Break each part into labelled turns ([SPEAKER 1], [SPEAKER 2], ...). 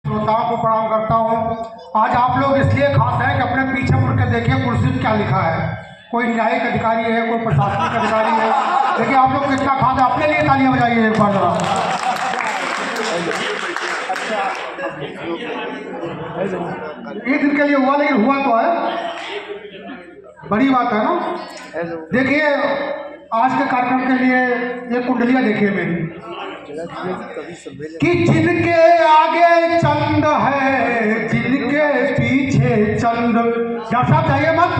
[SPEAKER 1] श्रोताओं को प्रणाम करता हूँ। आज आप लोग इसलिए खास हैं कि अपने पीछे मुड़ के देखिए कुर्सी में क्या लिखा है। कोई न्यायिक अधिकारी है, कोई प्रशासनिक अधिकारी है। देखिए आप लोग कितना खास है, अपने लिए तालियां बजाइए एक बार जरा। एक दिन के लिए हुआ, लेकिन हुआ तो है, बड़ी बात है ना। देखिए आज के कार्यक्रम के लिए ये कुंडलियां देखिए मेरी कि जिनके आगे चंद है, जिनके पीछे चंद। डॉक्टर साहब चाहिए मत,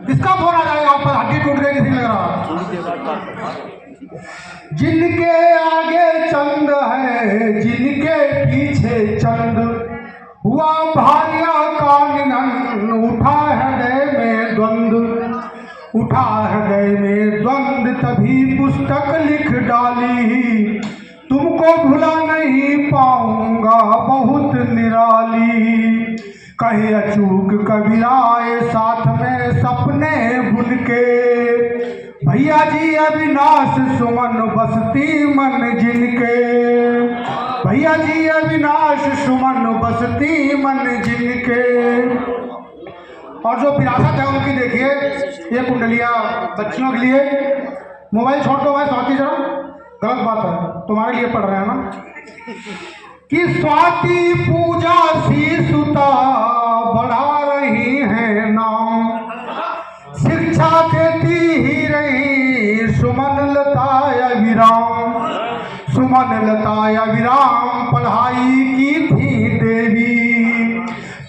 [SPEAKER 1] किसका फोन आ जाएगा आप पर, हड्डी टूट गई किसी लग रहा। जिनके आगे चंद है, जिनके पीछे चंद, हुआ भार्या का निधन, उठा हृदय में द्वंद्व, उठा हृदय में द्वंद्व, तभी पुस्तक लिख डाली, तुमको भुला नहीं पाऊंगा बहुत निराली। कहे अचूक कबीराए साथ में सपने बुन के, भैया जी अविनाश सुमन बसती मन जिनके, भैया जी अविनाश सुमन बसती मन जिनके। और जो विरासत है उनकी देखिए, ये कुंडलियाँ बच्चियों के लिए। मोबाइल छोड़ दो भाई स्वाति, जरा गलत बात है, तुम्हारे लिए पढ़ रहे हैं ना। कि स्वाति पूजा सी सुता बढ़ा रही है नाम, शिक्षा देती ही रही सुमन लता अविराम, सुमन लता अविराम पढ़ाई की थी देवी,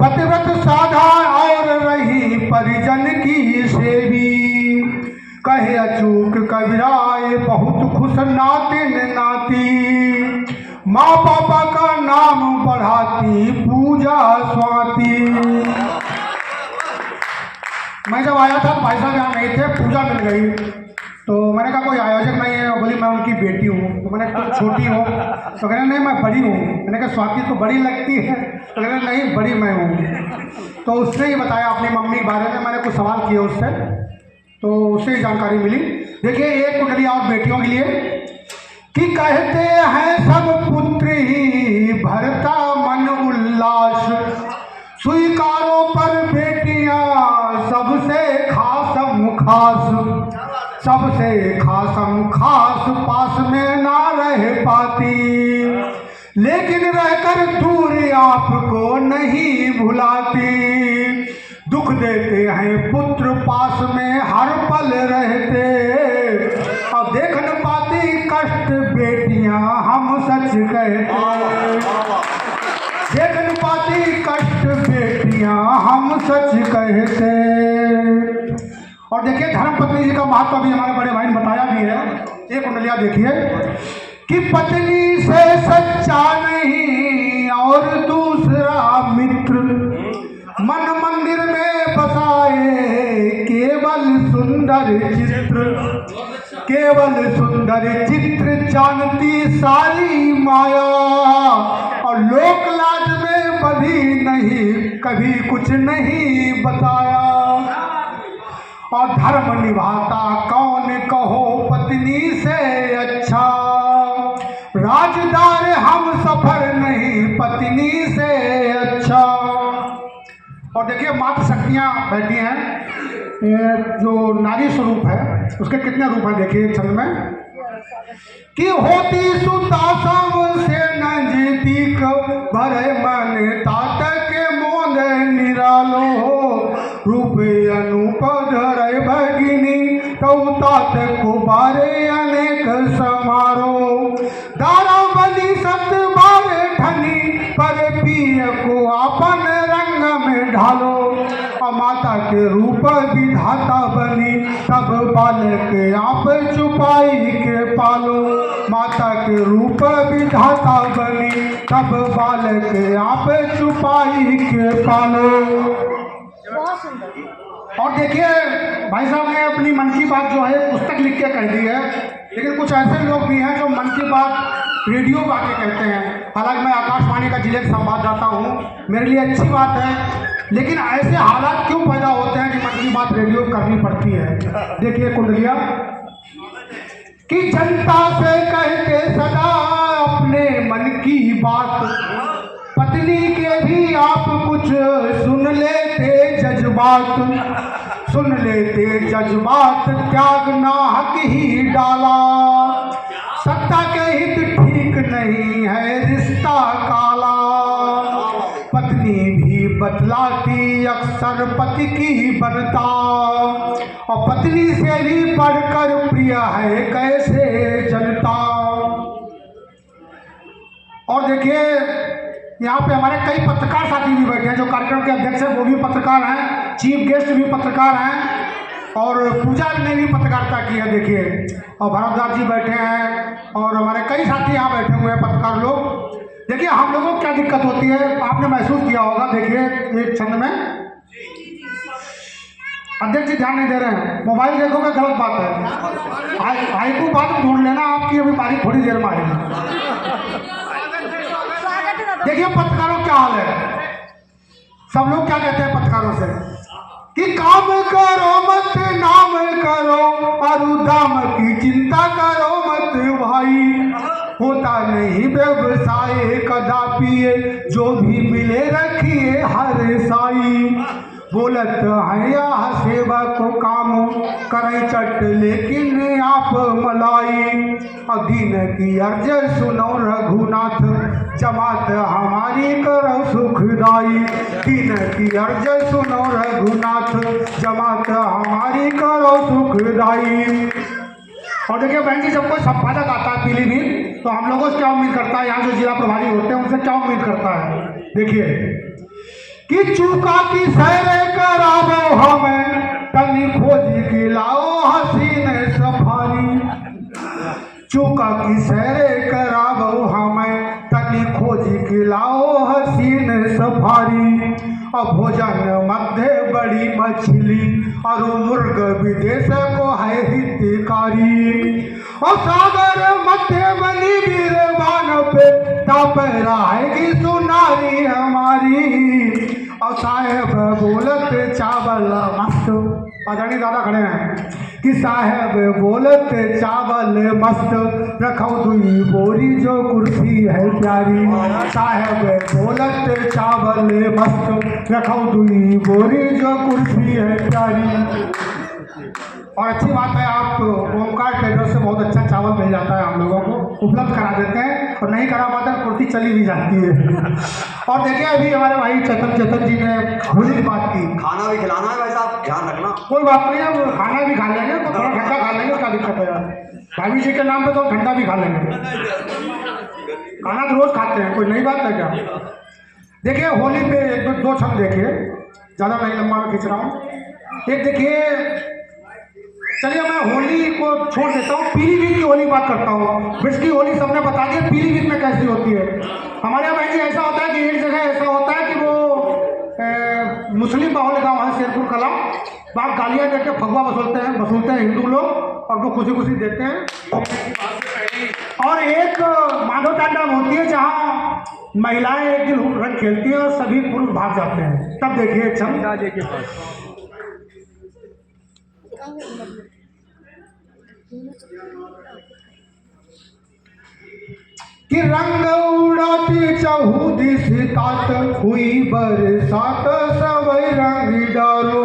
[SPEAKER 1] पतिव्रत साधा और रही परिजन की सेवी। कहे अचूक कबीराए बहुत खुश नातिन नाती, माँ पापा का नाम बढ़ाती पूजा स्वाति। मैं जब आया था भाई साहब यहाँ नहीं थे, पूजा मिल गई, तो मैंने कहा कोई आयोजक नहीं है, बोली मैं उनकी बेटी हूँ। तो मैंने कुछ छोटी हो, तो कहने नहीं मैं बड़ी हूँ। मैंने कहा स्वाति तो बड़ी लगती है, तो कहने नहीं बड़ी मैं हूँ। तो उसने ही बताया अपनी मम्मी के बारे में, मैंने कुछ सवाल किए उससे, तो उससे ही जानकारी मिली। देखिए एक कुंडली और बेटियों के लिए कि कहते हैं सब पुत्री भरता मन उल्लास, स्वीकारों पर बेटियां सबसे खासम खास, सबसे खासम खास पास में ना रह पाती, लेकिन रहकर दूर आपको नहीं भुलाती। दुख देते हैं पुत्र पास में हर पल रहते, अब देख न पाती कष्ट बेटियां हम सच कहते, देख न पाती कष्ट बेटियां हम सच कहते। और देखिए धर्मपत्नी जी का महत्व भी हमारे बड़े भाई ने बताया भी है। एक कुंडलियां देखिए कि पत्नी से सच्चा नहीं और दूसरा मित्र, मन मंदिर में बसाए केवल सुंदर चित्र, केवल सुंदर चित्र जानती सारी माया, और लोक लाज में बधी नहीं कभी कुछ नहीं बताया। और धर्म निभाता कौन कहो पत्नी से अच्छा, राजदार हम सफर नहीं पत्नी से अच्छा। और देखिए मातृ शक्तियाँ बैठी हैं, जो नारी स्वरूप है उसके कितने रूप हैं देखिए छंद में कि होती सुतासम से नजदीक भरे मन तात के मोद निरालो, रूप अनूप धरे भगिनी तो तात को बारे अनेक समारो, दारा बली सत बारे ठनी पर पिय को अपन रंग में ढालो, और माता के रूप विधाता बनी तब बालक आप छुपाई के पालो, माता के रूप विधाता बनी तब बालक आप छुपाई के पालो। और देखिए भाई साहब ने अपनी मन की बात जो है पुस्तक लिख के कह दी है, लेकिन कुछ ऐसे लोग भी हैं जो मन की बात रेडियो पर आके कहते हैं। हालांकि मैं आकाशवाणी का जिले का संवाददाता हूँ, मेरे लिए अच्छी बात है, लेकिन ऐसे हालात क्यों पैदा होते हैं कि मन की बात रेडियो करनी पड़ती है। देखिए कुंडलियाँ कि जनता से कहते सदा अपने मन की बात, पत्नी के भी आप कुछ सुन लेते जज्बात, सुन लेते जज्बात, त्यागना हक ही डाला, सत्ता के हित ठीक नहीं है रिश्ता काला, पत्नी भी बतलाती अक्सर पति की बनता, और पत्नी से भी बढ़कर प्रिय है कैसे जनता। और देखिए यहाँ पे हमारे कई पत्रकार साथी भी बैठे हैं, जो कार्यक्रम के अध्यक्ष हैं वो भी पत्रकार हैं, चीफ गेस्ट भी पत्रकार हैं, और पूजा ने भी पत्रकारिता की है देखिए, और भरतदास जी बैठे हैं, और हमारे कई साथी यहाँ बैठे हुए हैं पत्रकार लोग। देखिए हम लोगों को क्या दिक्कत होती है, आपने महसूस किया होगा। देखिए एक क्षण में अध्यक्ष जी ध्यान नहीं दे रहे हैं, मोबाइल देखोगे गलत बात है, हाईकू बात ढूंढ लेना, आपकी अभी बारी थोड़ी देर में आएगी। देखिए पत्रकारों क्या हाल है, सब लोग क्या कहते हैं पत्रकारों से कि काम करो मत नाम करो, और दाम की चिंता करो मत भाई, होता नहीं व्यवसाय कदापि, जो भी मिले रखिए हर साई, बोलत है या सेवा को काम करे चट लेकिन आप मलाई, दीन की अर्ज सुनो रघुनाथ, जमात हमारी करो सुखदाई, दीन की अर्ज सुनो रघुनाथ, जमात हमारी करो सुखदाई। और देखिए बहन जी सबको संपादक आता है पीलीभीत, तो हम लोगों से क्या उम्मीद करता है, यहाँ जो जिला प्रभारी होते हैं उनसे क्या उम्मीद करता है। देखिए कि चूका की सैर करावो हमें, तनी खोज के लाओ हसीन सफारी, चूका की सैर करावो हमें, तनी खोज के लाओ हसीन सफारी, और भोजन मध्य बड़ी मछली, और मुर्ग विदेश को है हितकारी, और सागर मध्य बनी वीरवान पे ताप रहेगी सुनारी हमारी, और साहेब बोलत चावल मस्त, आदरणीय दादा खड़े हैं कि साहेब बोलत चावल मस्त, रखो दुई बोरी जो कुर्सी है प्यारी, साहेब बोलत चावल मस्त, रखो दुई बोरी जो कुर्सी है प्यारी। और अच्छी बात है, आप ओमकार ट्रेडर्स से बहुत अच्छा चावल मिल जाता है, हम लोगों को उपलब्ध करा देते हैं, और नहीं करा पाते कुर्सी चली भी जाती है। और देखिए अभी हमारे भाई चेतन जी ने होली की बात की,
[SPEAKER 2] खाना भी खिलाना है भाई साहब, ध्यान रखना।
[SPEAKER 1] कोई बात नहीं है, वो खाना भी खा लेंगे, तो थोड़ा ठंडा खा लेंगे, क्या दिक्कत है यार, भाभी जी के नाम पे तो ठंडा भी खा लेंगे, खाना तो रोज खाते हैं, कोई नई बात है क्या। देखिए होली पे एक दो क्षण देखिए, ज़्यादा नहीं लंबा मैं खींच रहा हूँ। एक देखिए, चलिए मैं होली को छोड़ देता हूँ, पीलीभीत की होली बात करता हूँ। ब्रिज की होली सबने बता दिया पीलीभीत में कैसी होती है। हमारे यहाँ बहन जी ऐसा होता है कि एक जगह ऐसा होता है कि वो मुस्लिम बाहुल गाँव है शेरपुर कला, वहाँ गालियाँ देकर फगवा वसूलते हैं हिंदू लोग, और वो खुशी खुशी देते हैं। और एक माधव तांडव होती है जहाँ महिलाएं एक दिन रंग खेलती हैं और सभी पुरुष भाग जाते हैं। तब देखिए क्षमता देखिए कि रंग उड़ाती चहुदिस तात, हुई बरसात सब रंग डारो,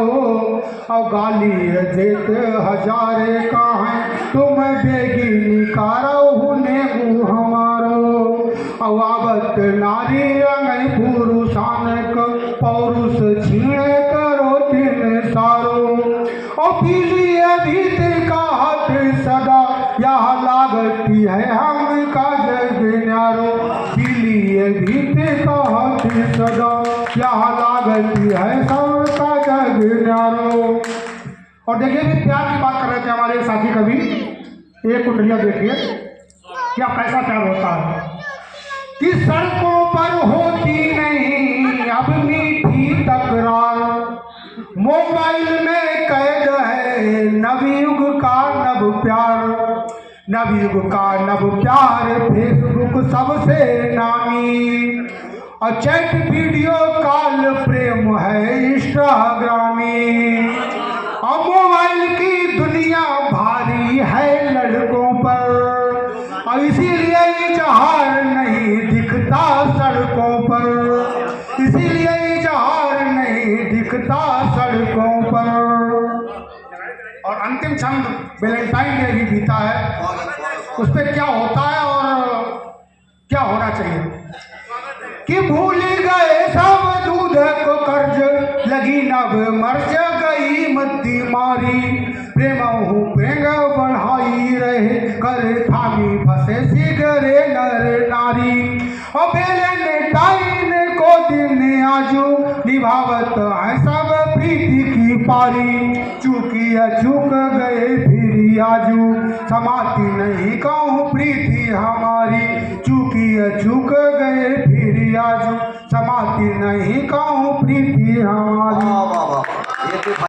[SPEAKER 1] और गाली देत हजारे कहें तुम बेगी निकारो ने हमारो, अवावत नारी रंग पुरुषान पौरुष छीणे करो तीन सारो, और पीली भीत का हाथ सदा यह लागती है हम का जग न्यारो, पीली भीत का हाथ सदा यह लागती है सब का जग न्यारो। और देखिए भी प्यार की बात कर रहे थे हमारे साथी कवि, एक कुंडलिया देखिए क्या कैसा प्यार होता है कि सड़कों पर होती नहीं अब मीठी तकरार, मोबाइल में कैद है नवयुग का नव प्यार, नवयुग का नव प्यार फेसबुक सबसे नामी, और चैट वीडियो कॉल प्रेम है इंस्टाग्रामी, और मोबाइल की दुनिया भारी है लड़कों पर, और इसीलिए इजहार सड़कों पर, इसीलिए इजहार नहीं दिखता सड़कों पर। और अंतिम छंद वैलेंटाइन डे भी बीता है, उस पर क्या होता है और क्या होना चाहिए कि भूल गए सब दूध को कर्ज, लगी नव मर्ज गई मत्ती मारी, प्रेमहु प्रेंग बढ़ाई रहे कर थामी फसे सिगरे नर नारी। और वैलेंटाइन को दिन आजू निभावत है सब प्रीति की पारी, चूकी अचूक गए फिर आजू समाती नहीं कहूँ प्रीति हमारी, चूकी अचूक गए फिर आजू समाती नहीं कहूँ प्रीति हमारी।
[SPEAKER 2] वाह वाह वाह, ये तो